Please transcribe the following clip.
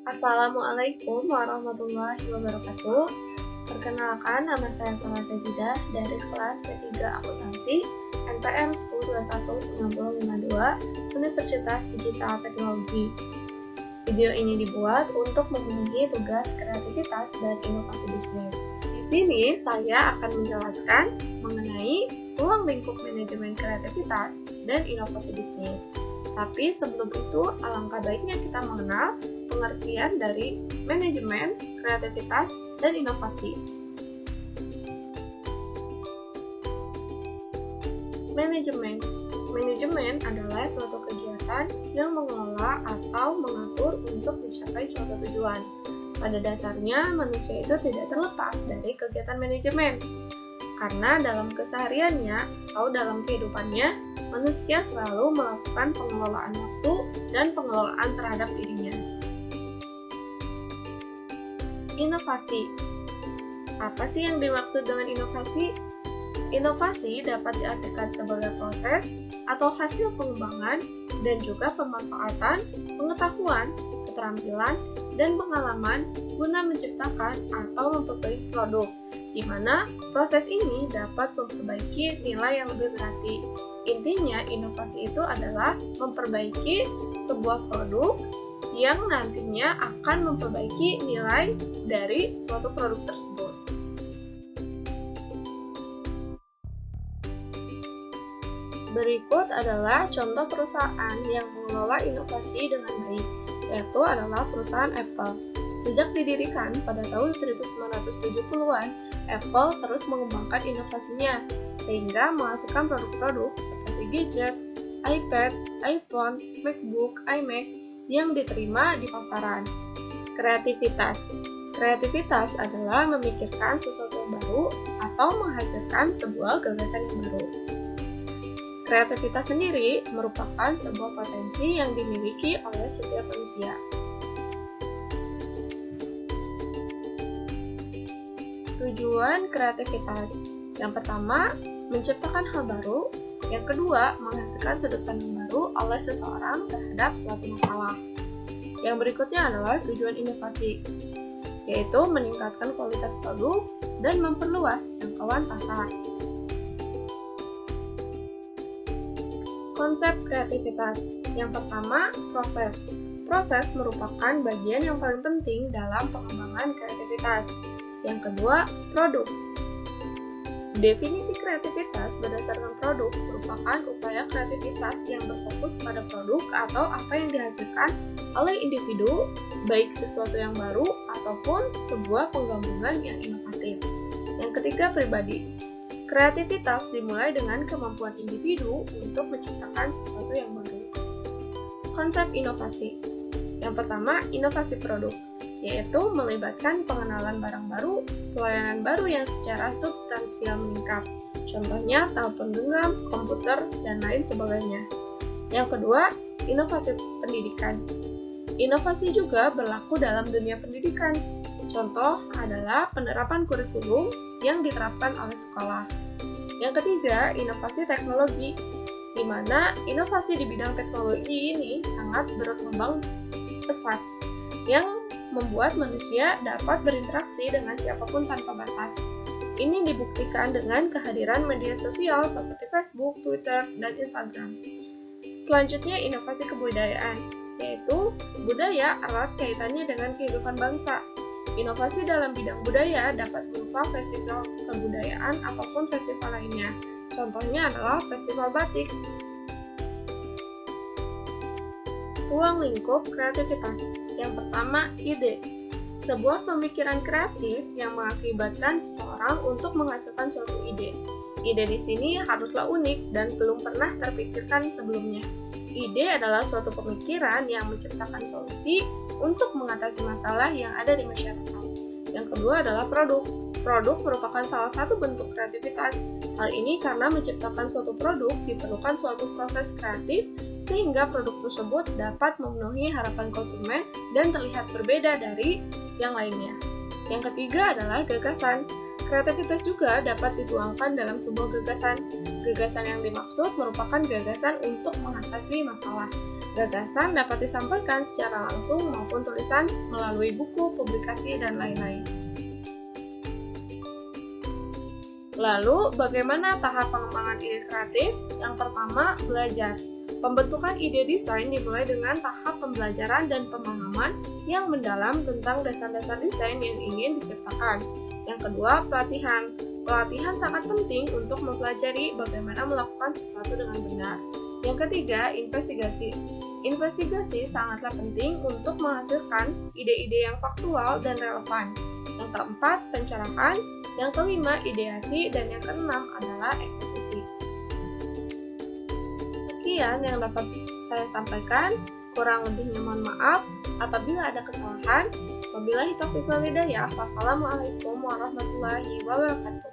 Assalamualaikum warahmatullahi wabarakatuh. Perkenalkan, nama saya Salma Sajidah dari kelas C3 Akuntansi NPM 10219052 Universitas Digital Teknologi. Video ini dibuat untuk memenuhi tugas kreativitas dan inovasi bisnis. Di sini saya akan menjelaskan mengenai ruang lingkup manajemen kreativitas dan inovasi bisnis. Tapi sebelum itu, alangkah baiknya kita mengenal pengertian dari manajemen, kreativitas, dan inovasi. Manajemen adalah suatu kegiatan yang mengelola atau mengatur untuk mencapai suatu tujuan. Pada dasarnya, manusia itu tidak terlepas dari kegiatan manajemen. Karena dalam kesehariannya atau dalam kehidupannya, manusia selalu melakukan pengelolaan waktu dan pengelolaan terhadap dirinya. Inovasi. Apa sih yang dimaksud dengan inovasi? Inovasi dapat diartikan sebagai proses atau hasil pengembangan dan juga pemanfaatan pengetahuan, keterampilan, dan pengalaman guna menciptakan atau memperbaiki produk, di mana proses ini dapat memperbaiki nilai yang lebih berarti. Intinya, inovasi itu adalah memperbaiki sebuah produk yang nantinya akan memperbaiki nilai dari suatu produk tersebut. Berikut adalah contoh perusahaan yang mengelola inovasi dengan baik, yaitu adalah perusahaan Apple. Sejak didirikan pada tahun 1970-an, Apple terus mengembangkan inovasinya, sehingga menghasilkan produk-produk seperti gadget, iPad, iPhone, MacBook, iMac yang diterima di pasaran. Kreativitas. Kreativitas adalah memikirkan sesuatu yang baru atau menghasilkan sebuah gagasan yang baru. Kreativitas sendiri merupakan sebuah potensi yang dimiliki oleh setiap manusia. Tujuan kreativitas. Yang pertama, menciptakan hal baru. Yang kedua, menghasilkan sudut pandang baru oleh seseorang terhadap suatu masalah. Yang berikutnya adalah tujuan inovasi, yaitu meningkatkan kualitas produk dan memperluas jangkauan pasar. Konsep kreativitas. Yang pertama, proses. Proses merupakan bagian yang paling penting dalam pengembangan kreativitas. Yang kedua, produk. Definisi kreativitas berdasarkan produk merupakan upaya kreativitas yang berfokus pada produk atau apa yang dihasilkan oleh individu, baik sesuatu yang baru ataupun sebuah penggabungan yang inovatif. Yang ketiga, pribadi. Kreativitas dimulai dengan kemampuan individu untuk menciptakan sesuatu yang baru. Konsep inovasi. Yang pertama, inovasi produk, yaitu melibatkan pengenalan barang baru, pelayanan baru yang secara substansial meningkat. Contohnya, telepon genggam, komputer, dan lain sebagainya. Yang kedua, inovasi pendidikan. Inovasi juga berlaku dalam dunia pendidikan. Contoh adalah penerapan kurikulum yang diterapkan oleh sekolah. Yang ketiga, inovasi teknologi, di mana inovasi di bidang teknologi ini sangat berkembang pesat, yang membuat manusia dapat berinteraksi dengan siapapun tanpa batas. Ini dibuktikan dengan kehadiran media sosial seperti Facebook, Twitter, dan Instagram. Selanjutnya, inovasi kebudayaan, yaitu budaya erat kaitannya dengan kehidupan bangsa. Inovasi dalam bidang budaya dapat berupa festival kebudayaan ataupun festival lainnya. Contohnya adalah festival batik. Ruang lingkup kreativitas. Yang pertama, ide. Sebuah pemikiran kreatif yang mengakibatkan seseorang untuk menghasilkan suatu ide. Ide di sini haruslah unik dan belum pernah terpikirkan sebelumnya. Ide adalah suatu pemikiran yang menciptakan solusi untuk mengatasi masalah yang ada di masyarakat. Yang kedua adalah produk. Produk merupakan salah satu bentuk kreativitas. Hal ini karena menciptakan suatu produk diperlukan suatu proses kreatif sehingga produk tersebut dapat memenuhi harapan konsumen dan terlihat berbeda dari yang lainnya. Yang ketiga adalah gagasan. Kreativitas juga dapat dituangkan dalam sebuah gagasan. Gagasan yang dimaksud merupakan gagasan untuk mengatasi masalah. Gagasan dapat disampaikan secara langsung maupun tulisan melalui buku, publikasi, dan lain-lain. Lalu, bagaimana tahap pengembangan ide kreatif? Yang pertama, belajar. Pembentukan ide desain dimulai dengan tahap pembelajaran dan pemahaman yang mendalam tentang dasar-dasar desain yang ingin diciptakan. Yang kedua, pelatihan. Pelatihan sangat penting untuk mempelajari bagaimana melakukan sesuatu dengan benar. Yang ketiga, investigasi. Investigasi sangatlah penting untuk menghasilkan ide-ide yang faktual dan relevan. Yang keempat, pencerahan. Yang kelima, ideasi. Dan yang keenam adalah eksekusi. Sekian yang dapat saya sampaikan. Kurang lebihnya mohon maaf apabila ada kesalahan. Wabillahi taufiq wal hidayah. Wassalamualaikum warahmatullahi wabarakatuh.